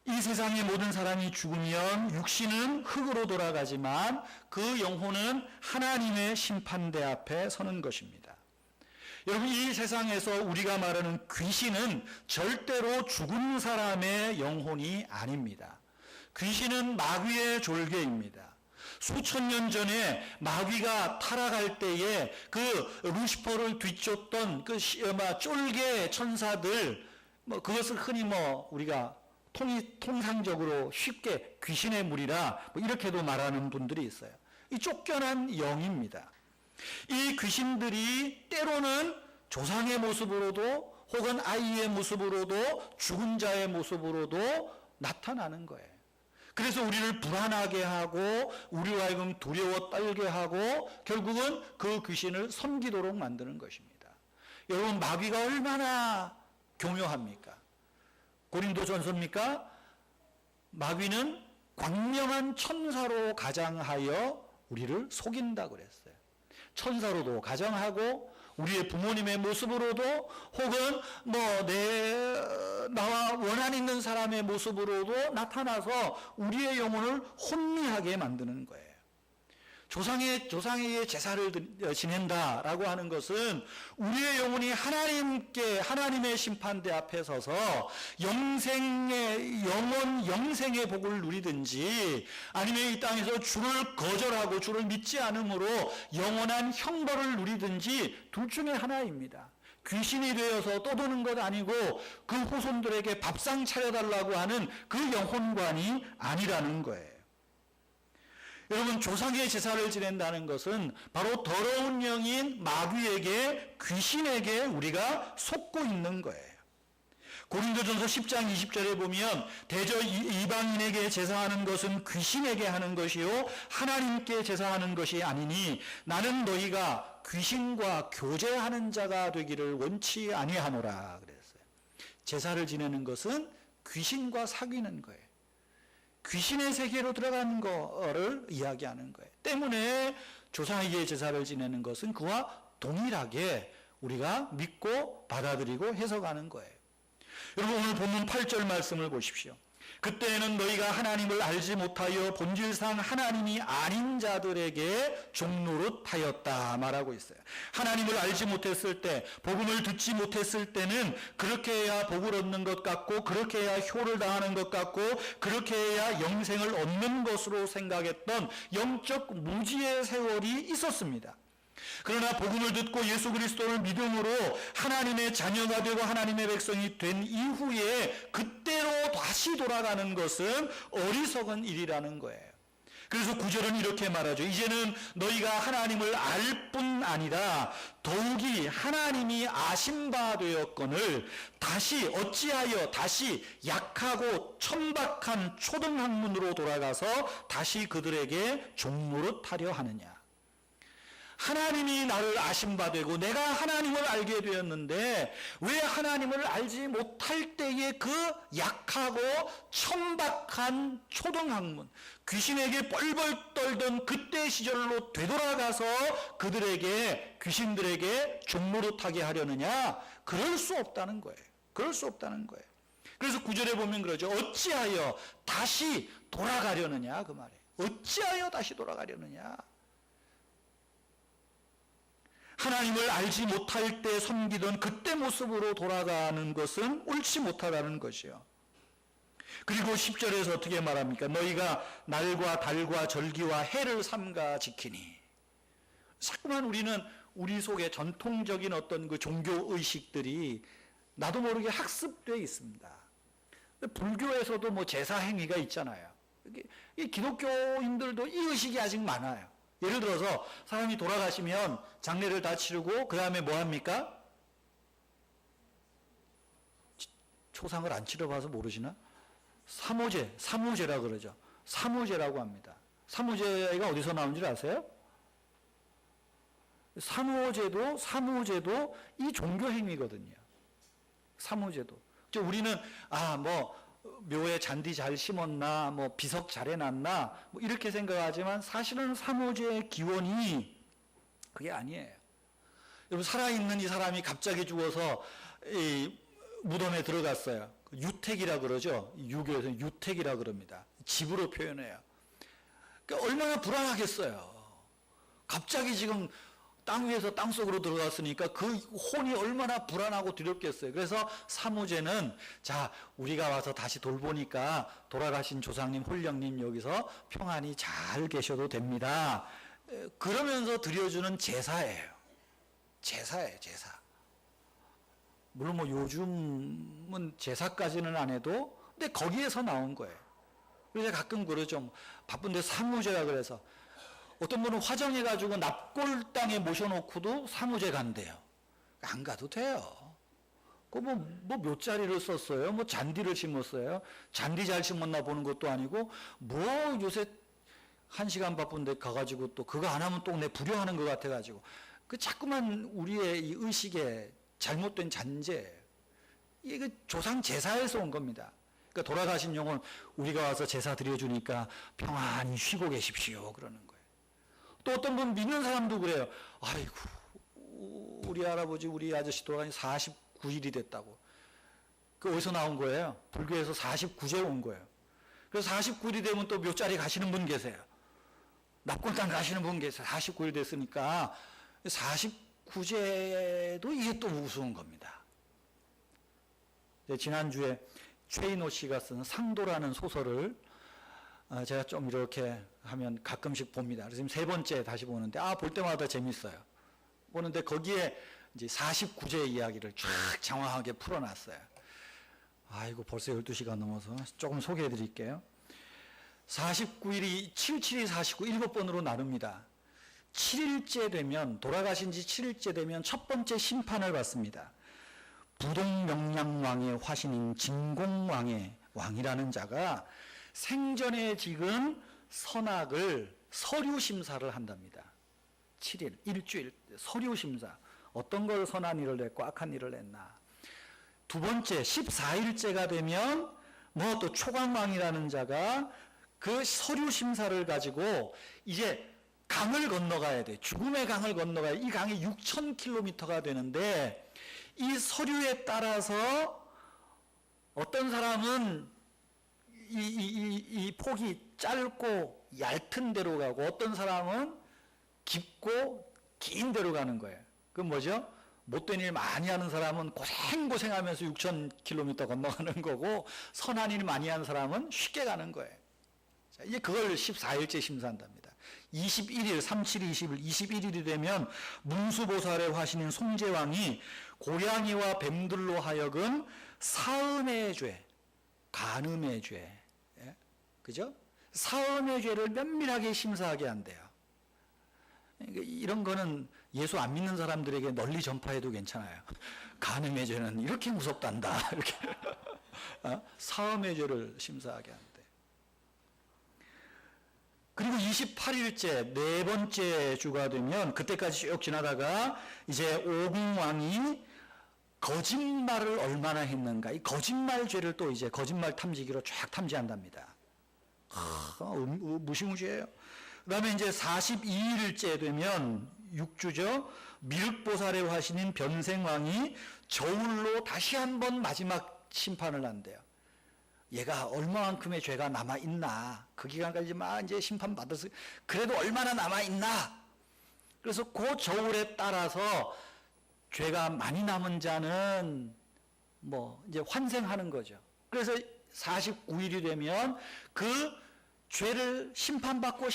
이 세상의 모든 사람이 죽으면 육신은 흙으로 돌아가지만 그 영혼은 하나님의 심판대 앞에 서는 것입니다. 여러분, 이 세상에서 우리가 말하는 귀신은 절대로 죽은 사람의 영혼이 아닙니다. 귀신은 마귀의 졸개입니다. 수천 년 전에 마귀가 타락할 때에 그 루시퍼를 뒤쫓던 그 쫄개 천사들, 그것을 흔히 우리가 통상적으로 쉽게 귀신의 무리라 이렇게도 말하는 분들이 있어요. 이 쫓겨난 영입니다. 이 귀신들이 때로는 조상의 모습으로도 혹은 아이의 모습으로도 죽은 자의 모습으로도 나타나는 거예요. 그래서 우리를 불안하게 하고 우리와 하여금 두려워 떨게 하고 결국은 그 귀신을 섬기도록 만드는 것입니다. 여러분, 마귀가 얼마나 교묘합니까? 고린도전서입니까? 마귀는 광명한 천사로 가장하여 우리를 속인다 그랬어요. 천사로도 가장하고 우리의 부모님의 모습으로도 혹은 나와 원한 있는 사람의 모습으로도 나타나서 우리의 영혼을 혼미하게 만드는 거예요. 조상에게 제사를 지낸다라고 하는 것은 우리의 영혼이 하나님의 심판대 앞에 서서 영생의 복을 누리든지 아니면 이 땅에서 주를 거절하고 주를 믿지 않음으로 영원한 형벌을 누리든지 둘 중에 하나입니다. 귀신이 되어서 떠도는 것 아니고 그 후손들에게 밥상 차려달라고 하는 그 영혼관이 아니라는 거예요. 여러분, 조상의 제사를 지낸다는 것은 바로 더러운 영인 마귀에게, 귀신에게 우리가 속고 있는 거예요. 고린도전서 10장 20절에 보면 대저 이방인에게 제사하는 것은 귀신에게 하는 것이요 하나님께 제사하는 것이 아니니 나는 너희가 귀신과 교제하는 자가 되기를 원치 아니하노라 그랬어요. 제사를 지내는 것은 귀신과 사귀는 거예요. 귀신의 세계로 들어가는 거를 이야기하는 거예요. 때문에 조상에게 제사를 지내는 것은 그와 동일하게 우리가 믿고 받아들이고 해석하는 거예요. 여러분, 오늘 본문 8절 말씀을 보십시오. 그때에는 너희가 하나님을 알지 못하여 본질상 하나님이 아닌 자들에게 종노릇하였다 말하고 있어요. 하나님을 알지 못했을 때, 복음을 듣지 못했을 때는 그렇게 해야 복을 얻는 것 같고 그렇게 해야 효를 당하는 것 같고 그렇게 해야 영생을 얻는 것으로 생각했던 영적 무지의 세월이 있었습니다. 그러나 복음을 듣고 예수 그리스도를 믿음으로 하나님의 자녀가 되고 하나님의 백성이 된 이후에 그때로 다시 돌아가는 것은 어리석은 일이라는 거예요. 그래서 9절은 이렇게 말하죠. 이제는 너희가 하나님을 알 뿐 아니라 더욱이 하나님이 아신 바 되었거늘 어찌하여 다시 약하고 천박한 초등학문으로 돌아가서 다시 그들에게 종노릇하려 하느냐. 하나님이 나를 아신 바 되고 내가 하나님을 알게 되었는데 왜 하나님을 알지 못할 때의 그 약하고 천박한 초등학문, 귀신에게 뻘뻘 떨던 그때 시절로 되돌아가서 그들에게, 귀신들에게 종노릇하게 하려느냐? 그럴 수 없다는 거예요. 그럴 수 없다는 거예요. 그래서 9절에 보면 그러죠. 어찌하여 다시 돌아가려느냐? 그 말이에요. 어찌하여 다시 돌아가려느냐? 하나님을 알지 못할 때 섬기던 그때 모습으로 돌아가는 것은 옳지 못하다는 것이요. 그리고 10절에서 어떻게 말합니까? 너희가 날과 달과 절기와 해를 삼가 지키니. 자꾸만 우리는 우리 속에 전통적인 어떤 그 종교 의식들이 나도 모르게 학습되어 있습니다. 불교에서도 제사 행위가 있잖아요. 이 기독교인들도 이 의식이 아직 많아요. 예를 들어서 사람이 돌아가시면 장례를 다 치르고 그 다음에 뭐 합니까? 초상을 안 치러봐서 모르시나? 사모제라 그러죠. 사모제라고 합니다. 사무제가 어디서 나온 줄 아세요? 사무제도 이 종교 행위거든요. 사무제도. 우리는 묘에 잔디 잘 심었나, 비석 잘 해놨나, 이렇게 생각하지만 사실은 사무제의 기원이 그게 아니에요. 여러분, 살아있는 이 사람이 갑자기 죽어서 이 무덤에 들어갔어요. 유택이라 그러죠. 유교에서 유택이라 그럽니다. 집으로 표현해요. 그러니까 얼마나 불안하겠어요. 갑자기 지금 땅 위에서 땅 속으로 들어갔으니까 그 혼이 얼마나 불안하고 두렵겠어요. 그래서 사무제는 우리가 와서 다시 돌보니까 돌아가신 조상님, 홀령님 여기서 평안히 잘 계셔도 됩니다. 그러면서 드려주는 제사예요. 제사예요, 제사. 물론 요즘은 제사까지는 안 해도, 근데 거기에서 나온 거예요. 그래서 가끔 그러죠. 바쁜데 사무제라 그래서. 어떤 분은 화정해가지고 납골 땅에 모셔놓고도 사무제 간대요. 안 가도 돼요. 묘자리를 썼어요. 잔디를 심었어요. 잔디 잘 심었나 보는 것도 아니고, 요새 1시간 바쁜데 가가지고 또 그거 안 하면 또 내 불효하는 것 같아가지고. 자꾸만 우리의 이 의식에 잘못된 잔재예요. 이게 조상 제사에서 온 겁니다. 그러니까 돌아가신 영혼 우리가 와서 제사 드려주니까 평안히 쉬고 계십시오. 그러는 거예요. 또 어떤 분 믿는 사람도 그래요. 아이고, 우리 할아버지, 우리 아저씨 돌아가니 49일이 됐다고. 그 어디서 나온 거예요? 불교에서 49제 온 거예요. 그래서 49일이 되면 또 묘자리 가시는 분 계세요. 납골당 가시는 분 계세요. 49일 됐으니까 49제도 이게 또 우스운 겁니다. 지난주에 최인호 씨가 쓴 상도라는 소설을 제가 좀 이렇게 하면 가끔씩 봅니다. 그래서 지금 3번째 다시 보는데 볼 때마다 재밌어요. 보는데 거기에 이제 49제 이야기를 쫙 장황하게 풀어놨어요. 아이고, 벌써 12시가 넘어서 조금 소개해 드릴게요. 49일이 77이 49 7번으로 나눕니다. 7일째 되면, 돌아가신 지 7일째 되면 첫 번째 심판을 받습니다. 부동명량왕의 화신인 진공왕의 왕이라는 자가 생전에 지은 선악을 서류심사를 한답니다. 7일, 일주일 서류심사. 어떤 걸 선한 일을 했고 악한 일을 했나. 두 번째 14일째가 되면 또 초강왕이라는 자가 그 서류심사를 가지고 이제 강을 건너가야 돼. 죽음의 강을 건너가야 돼. 이 강이 6,000km가 되는데 이 서류에 따라서 어떤 사람은 이 폭이 짧고 얇은 데로 가고 어떤 사람은 깊고 긴 데로 가는 거예요. 그건 뭐죠? 못된 일 많이 하는 사람은 고생하면서 6,000km 건너가는 거고 선한 일 많이 하는 사람은 쉽게 가는 거예요. 자, 이제 그걸 14일째 심사한답니다. 21일, 37, 20일, 21일이 되면 문수보살의 화신인 송제왕이 고양이와 뱀들로 하여금 사음의 죄, 간음의 죄, 그죠? 사음의 죄를 면밀하게 심사하게 한대요. 이런 거는 예수 안 믿는 사람들에게 널리 전파해도 괜찮아요. 간음의 죄는 이렇게 무섭단다. 이렇게 사음의 죄를 심사하게 한대. 그리고 28일째 네 번째 주가 되면 그때까지 쭉 지나다가 이제 오궁왕이 거짓말을 얼마나 했는가, 이 거짓말 죄를 또 이제 거짓말 탐지기로 쫙 탐지한답니다. 무시무시해요. 그 다음에 이제 42일째 되면 6주죠. 미륵보살의 화신인 변생왕이 저울로 다시 한번 마지막 심판을 한대요. 얘가 얼마만큼의 죄가 남아있나, 그 기간까지 이제 심판받았어. 그래도 얼마나 남아있나. 그래서 그 저울에 따라서 죄가 많이 남은 자는 이제 환생하는 거죠. 그래서 49일이 되면 그 죄를 심판받고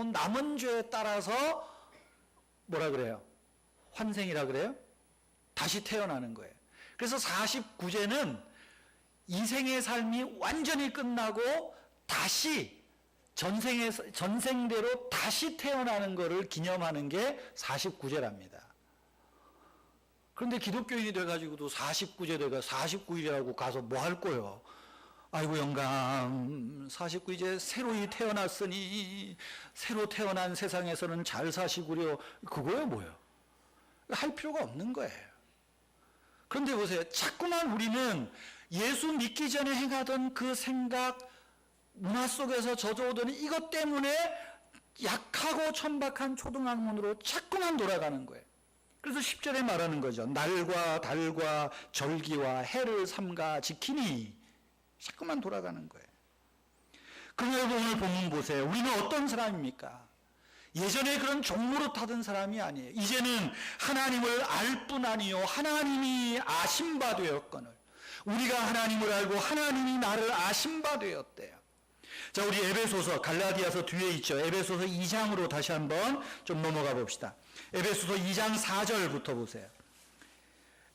남은 죄에 따라서 뭐라 그래요? 환생이라 그래요? 다시 태어나는 거예요. 그래서 49제는 이생의 삶이 완전히 끝나고 다시 전생대로 다시 태어나는 것을 기념하는 게 49제랍니다. 그런데 기독교인이 돼가지고도 49제 돼가 49일이라고 가서 뭐 할 거예요? 아이고 영감 49 이제 새로이 태어났으니 새로 태어난 세상에서는 잘 사시구려. 그거야 뭐예요? 할 필요가 없는 거예요. 그런데 보세요. 자꾸만 우리는 예수 믿기 전에 행하던 그 생각, 문화 속에서 젖어오던 이것 때문에 약하고 천박한 초등학문으로 자꾸만 돌아가는 거예요. 그래서 10절에 말하는 거죠. 날과 달과 절기와 해를 삼가 지키니 자꾸만 돌아가는 거예요. 그럼 여러분 오늘 본문 보세요. 우리는 어떤 사람입니까? 예전에 그런 종노릇하던 사람이 아니에요. 이제는 하나님을 알 뿐 아니요 하나님이 아신 바 되었거늘 우리가 하나님을 알고 하나님이 나를 아신 바 되었대요. 자, 우리 에베소서 갈라디아서 뒤에 있죠. 에베소서 2장으로 다시 한번 좀 넘어가 봅시다. 에베소서 2장 4절부터 보세요.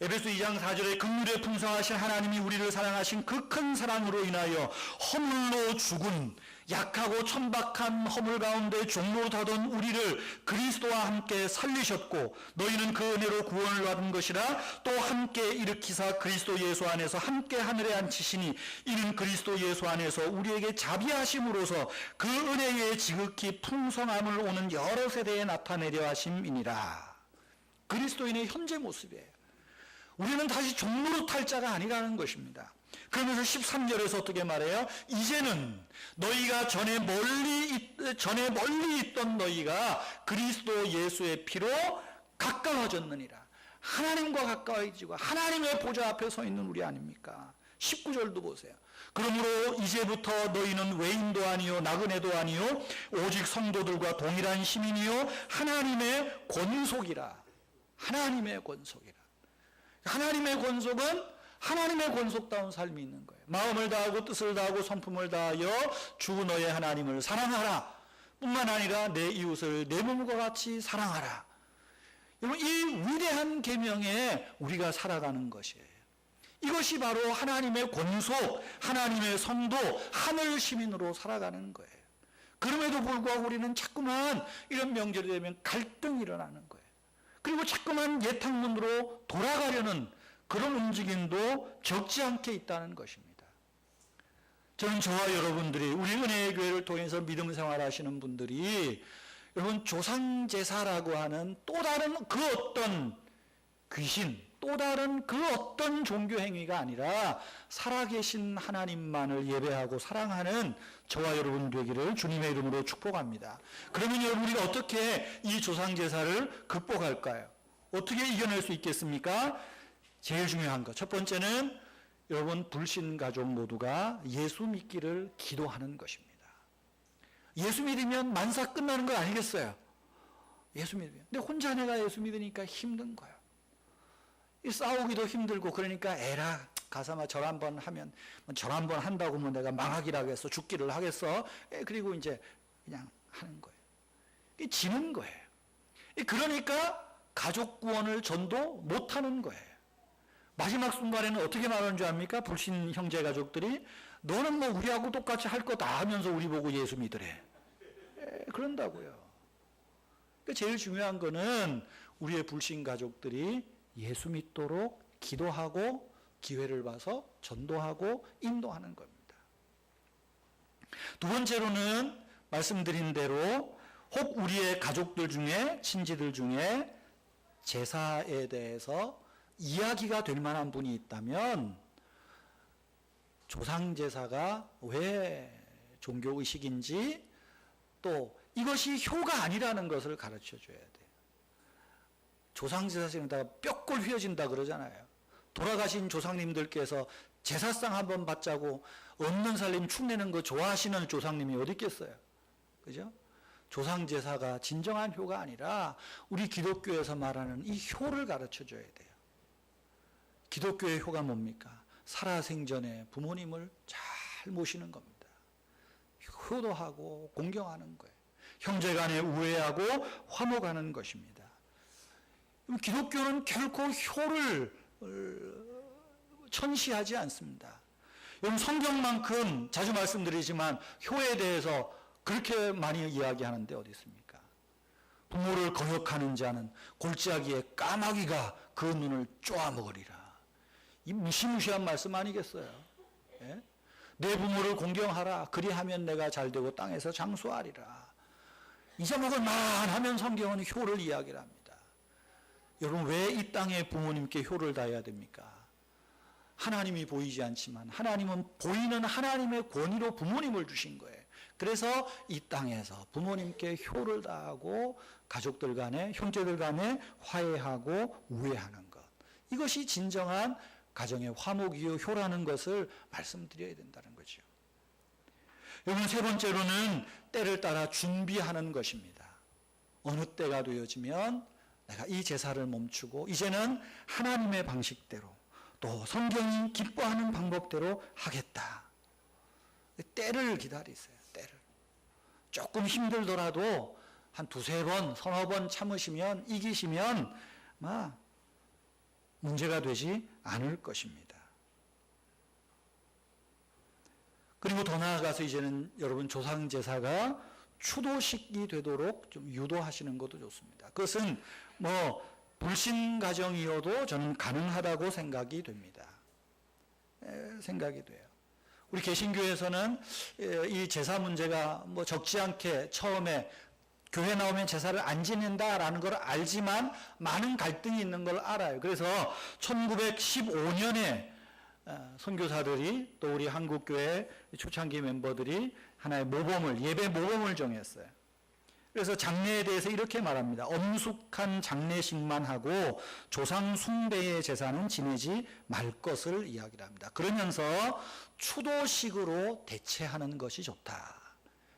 에베소 2장 4절에 긍휼에 풍성하신 하나님이 우리를 사랑하신 그 큰 사랑으로 인하여 허물로 죽은 약하고 천박한 허물 가운데 종노릇하던 우리를 그리스도와 함께 살리셨고 너희는 그 은혜로 구원을 받은 것이라 또 함께 일으키사 그리스도 예수 안에서 함께 하늘에 앉히시니 이는 그리스도 예수 안에서 우리에게 자비하심으로서 그 은혜의 지극히 풍성함을 오는 여러 세대에 나타내려 하심이니라. 그리스도인의 현재 모습이에요. 우리는 다시 종노릇할 자가 아니라는 것입니다. 그러면서 13절에서 어떻게 말해요? 이제는 너희가 전에 멀리 있던 너희가 그리스도 예수의 피로 가까워졌느니라. 하나님과 가까워지고 하나님의 보좌 앞에 서 있는 우리 아닙니까? 19절도 보세요. 그러므로 이제부터 너희는 외인도 아니요 나그네도 아니요 오직 성도들과 동일한 시민이요 하나님의 권속이라. 하나님의 권속이라. 하나님의 권속은 하나님의 권속다운 삶이 있는 거예요. 마음을 다하고 뜻을 다하고 성품을 다하여 주 너의 하나님을 사랑하라. 뿐만 아니라 내 이웃을 내 몸과 같이 사랑하라. 여러분, 이 위대한 계명에 우리가 살아가는 것이에요. 이것이 바로 하나님의 권속, 하나님의 성도, 하늘 시민으로 살아가는 거예요. 그럼에도 불구하고 우리는 자꾸만 이런 명절이 되면 갈등이 일어나는 거예요. 그리고 자꾸만 옛학문으로 돌아가려는 그런 움직임도 적지 않게 있다는 것입니다. 저는 저와 여러분들이 우리 은혜의 교회를 통해서 믿음 생활하시는 분들이 여러분 조상제사라고 하는 또 다른 그 어떤 귀신, 또 다른 그 어떤 종교 행위가 아니라 살아계신 하나님만을 예배하고 사랑하는 저와 여러분 되기를 주님의 이름으로 축복합니다. 그러면 여러분 우리가 어떻게 이 조상제사를 극복할까요? 어떻게 이겨낼 수 있겠습니까? 제일 중요한 것, 첫 번째는 여러분 불신 가족 모두가 예수 믿기를 기도하는 것입니다. 예수 믿으면 만사 끝나는 거 아니겠어요? 예수 믿으면. 근데 혼자 내가 예수 믿으니까 힘든 거예요. 싸우기도 힘들고 그러니까 에라 가서 막 절 한번 하면 절 한번 한다고 뭐 내가 망하기를 하겠어 죽기를 하겠어 그리고 이제 그냥 하는 거예요. 지는 거예요. 그러니까 가족 구원을 전도 못하는 거예요. 마지막 순간에는 어떻게 말하는 줄 압니까? 불신 형제 가족들이 너는 뭐 우리하고 똑같이 할 거다 하면서 우리 보고 예수 믿으래. 그런다고요. 그러니까 제일 중요한 거는 우리의 불신 가족들이 예수 믿도록 기도하고 기회를 봐서 전도하고 인도하는 겁니다. 두 번째로는 말씀드린 대로 혹 우리의 가족들 중에 친지들 중에 제사에 대해서 이야기가 될 만한 분이 있다면 조상제사가 왜 종교의식인지 또 이것이 효가 아니라는 것을 가르쳐 줘야 돼요. 조상제사 지내다가 뼈골 휘어진다 그러잖아요. 돌아가신 조상님들께서 제사상 한번 받자고 없는 살림 축내는 거 좋아하시는 조상님이 어디 있겠어요? 그죠? 조상제사가 진정한 효가 아니라 우리 기독교에서 말하는 이 효를 가르쳐 줘야 돼요. 기독교의 효가 뭡니까? 살아생전에 부모님을 잘 모시는 겁니다. 효도하고 공경하는 거예요. 형제간에 우애하고 화목하는 것입니다. 기독교는 결코 효를 천시하지 않습니다. 여러분 성경만큼 자주 말씀드리지만 효에 대해서 그렇게 많이 이야기하는데 어디 있습니까? 부모를 거역하는 자는 골짜기에 까마귀가 그 눈을 쪼아먹으리라. 이 무시무시한 말씀 아니겠어요? 예? 내 부모를 공경하라. 그리하면 내가 잘되고 땅에서 장수하리라. 이 제목을 만하면 성경은 효를 이야기를 합니다. 여러분, 왜 이 땅에 부모님께 효를 다해야 됩니까? 하나님이 보이지 않지만 하나님은 보이는 하나님의 권위로 부모님을 주신 거예요. 그래서 이 땅에서 부모님께 효를 다하고 가족들 간에, 형제들 간에 화해하고 우애하는 것, 이것이 진정한 가정의 화목이요 효라는 것을 말씀드려야 된다는 거죠. 여러분, 세 번째로는 때를 따라 준비하는 것입니다. 어느 때가 되어지면 내가 이 제사를 멈추고 이제는 하나님의 방식대로, 또 성경이 기뻐하는 방법대로 하겠다. 때를 기다리세요. 때를. 조금 힘들더라도 한 두세 번, 서너 번 참으시면, 이기시면 문제가 되지 않을 것입니다. 그리고 더 나아가서 이제는 여러분, 조상제사가 추도식이 되도록 좀 유도하시는 것도 좋습니다. 그것은 불신 가정이어도 저는 가능하다고 생각이 됩니다. 생각이 돼요. 우리 개신교에서는 이 제사 문제가 적지 않게 처음에 교회 나오면 제사를 안 지낸다라는 걸 알지만 많은 갈등이 있는 걸 알아요. 그래서 1915년에 선교사들이, 또 우리 한국교회 초창기 멤버들이 하나의 모범을, 예배 모범을 정했어요. 그래서 장례에 대해서 이렇게 말합니다. 엄숙한 장례식만 하고 조상 숭배의 제사는 지내지 말 것을 이야기를 합니다. 그러면서 추도식으로 대체하는 것이 좋다.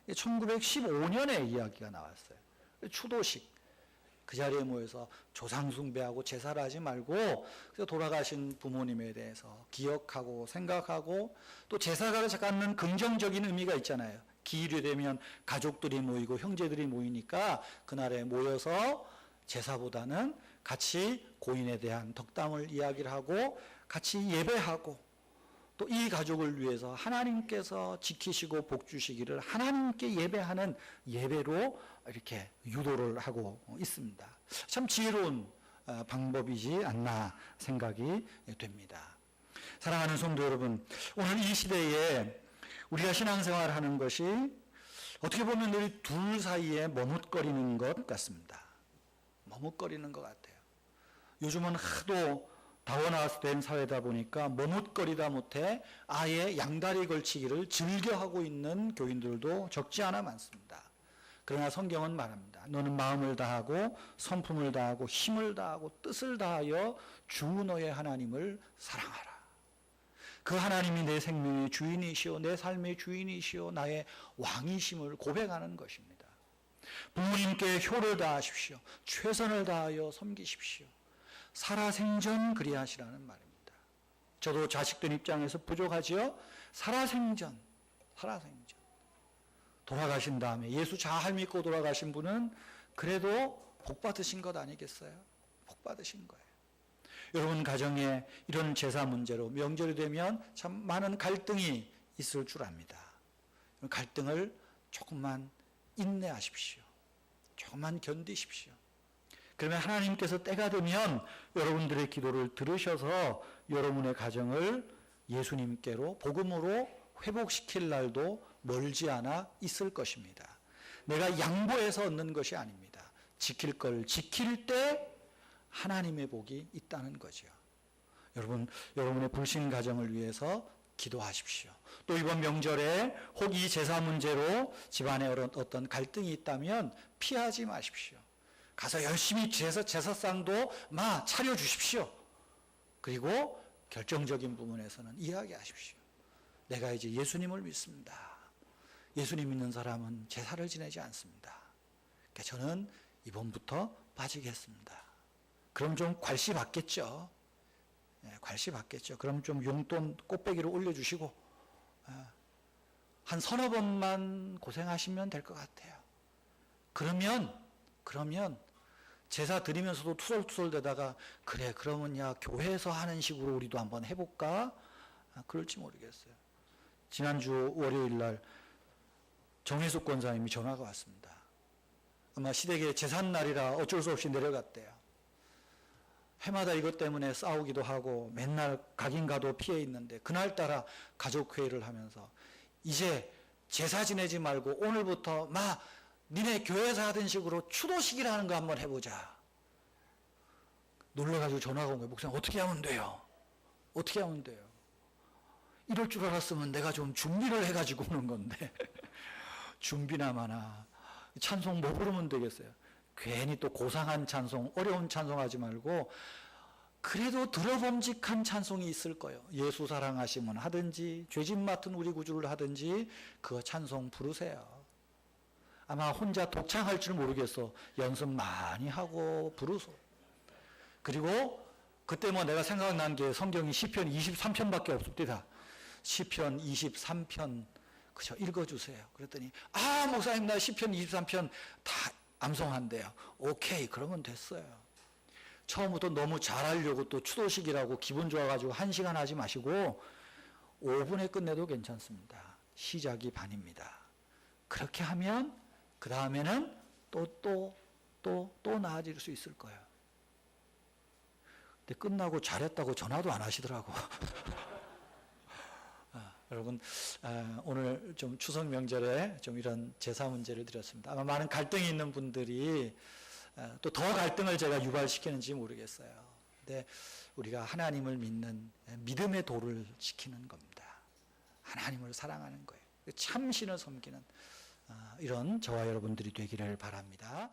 1915년에 이야기가 나왔어요. 추도식. 그 자리에 모여서 조상 숭배하고 제사를 하지 말고 돌아가신 부모님에 대해서 기억하고 생각하고, 또 제사가 갖는 긍정적인 의미가 있잖아요. 기일이 되면 가족들이 모이고 형제들이 모이니까 그날에 모여서 제사보다는 같이 고인에 대한 덕담을 이야기를 하고 같이 예배하고, 또 이 가족을 위해서 하나님께서 지키시고 복 주시기를 하나님께 예배하는 예배로 이렇게 유도를 하고 있습니다. 참 지혜로운 방법이지 않나 생각이 됩니다. 사랑하는 성도 여러분, 오늘 이 시대에 우리가 신앙생활을 하는 것이 어떻게 보면 우리 둘 사이에 머뭇거리는 것 같습니다. 머뭇거리는 것 같아요. 요즘은 하도 다원화된 사회다 보니까 머뭇거리다 못해 아예 양다리 걸치기를 즐겨하고 있는 교인들도 적지 않아 많습니다. 그러나 성경은 말합니다. 너는 마음을 다하고 성품을 다하고 힘을 다하고 뜻을 다하여 주 너의 하나님을 사랑하라. 그 하나님이 내 생명의 주인이시오, 내 삶의 주인이시오, 나의 왕이심을 고백하는 것입니다. 부모님께 효를 다하십시오. 최선을 다하여 섬기십시오. 살아생전 그리하시라는 말입니다. 저도 자식들 입장에서 부족하지요. 살아생전. 돌아가신 다음에 예수 잘 믿고 돌아가신 분은 그래도 복 받으신 것 아니겠어요? 복 받으신 거예요. 여러분 가정에 이런 제사 문제로 명절이 되면 참 많은 갈등이 있을 줄 압니다. 갈등을 조금만 인내하십시오. 조금만 견디십시오. 그러면 하나님께서 때가 되면 여러분들의 기도를 들으셔서 여러분의 가정을 예수님께로 복음으로 회복시킬 날도 멀지 않아 있을 것입니다. 내가 양보해서 얻는 것이 아닙니다. 지킬 걸 지킬 때 하나님의 복이 있다는 거죠. 여러분, 여러분의 불신 가정을 위해서 기도하십시오. 또 이번 명절에 혹 이 제사 문제로 집안에 어떤 갈등이 있다면 피하지 마십시오. 가서 열심히 제사상도 차려주십시오. 그리고 결정적인 부분에서는 이야기하십시오. 내가 이제 예수님을 믿습니다. 예수님 믿는 사람은 제사를 지내지 않습니다. 그러니까 저는 이번부터 빠지겠습니다. 그럼 좀 괄시 받겠죠. 괄시 받겠죠. 그럼 좀 용돈 꽃배기로 올려주시고 한 서너 번만 고생하시면 될 것 같아요. 그러면 제사 드리면서도 투덜투덜대다가 그래 그러면 야 교회에서 하는 식으로 우리도 한번 해볼까? 그럴지 모르겠어요. 지난주 월요일 날 정혜숙 권사님이 전화가 왔습니다. 아마 시댁에 제삿날이라 어쩔 수 없이 내려갔대요. 해마다 이것 때문에 싸우기도 하고 맨날 가긴 가도 피해 있는데 그날따라 가족회의를 하면서 이제 제사 지내지 말고 오늘부터 니네 교회에서 하던 식으로 추도식이라는 거 한번 해보자. 놀래가지고 전화가 온 거예요. 목사님 어떻게 하면 돼요? 어떻게 하면 돼요? 이럴 줄 알았으면 내가 좀 준비를 해가지고 오는 건데 준비나 마나 찬송 뭐 부르면 되겠어요? 괜히 또 고상한 찬송, 어려운 찬송하지 말고 그래도 들어봄직한 찬송이 있을 거예요. 예수 사랑하시면 하든지 죄짐 맡은 우리 구주를 하든지 그 찬송 부르세요. 아마 혼자 독창할 줄 모르겠어. 연습 많이 하고 부르소. 그리고 그때 내가 생각난 게 성경이 시편 23편밖에 없습니다. 시편 23편 그죠? 읽어주세요. 그랬더니 목사님 나 시편 23편 다 암송한대요. 오케이 그러면 됐어요. 처음부터 너무 잘하려고 또 추도식이라고 기분 좋아가지고 1시간 하지 마시고 5분에 끝내도 괜찮습니다. 시작이 반입니다. 그렇게 하면 그 다음에는 또 나아질 수 있을 거예요. 근데 끝나고 잘했다고 전화도 안 하시더라고. 여러분 오늘 좀 추석 명절에 좀 이런 제사 문제를 드렸습니다. 아마 많은 갈등이 있는 분들이 또 더 갈등을 제가 유발시키는지 모르겠어요. 근데 우리가 하나님을 믿는 믿음의 도를 지키는 겁니다. 하나님을 사랑하는 거예요. 참신을 섬기는 이런 저와 여러분들이 되기를 바랍니다.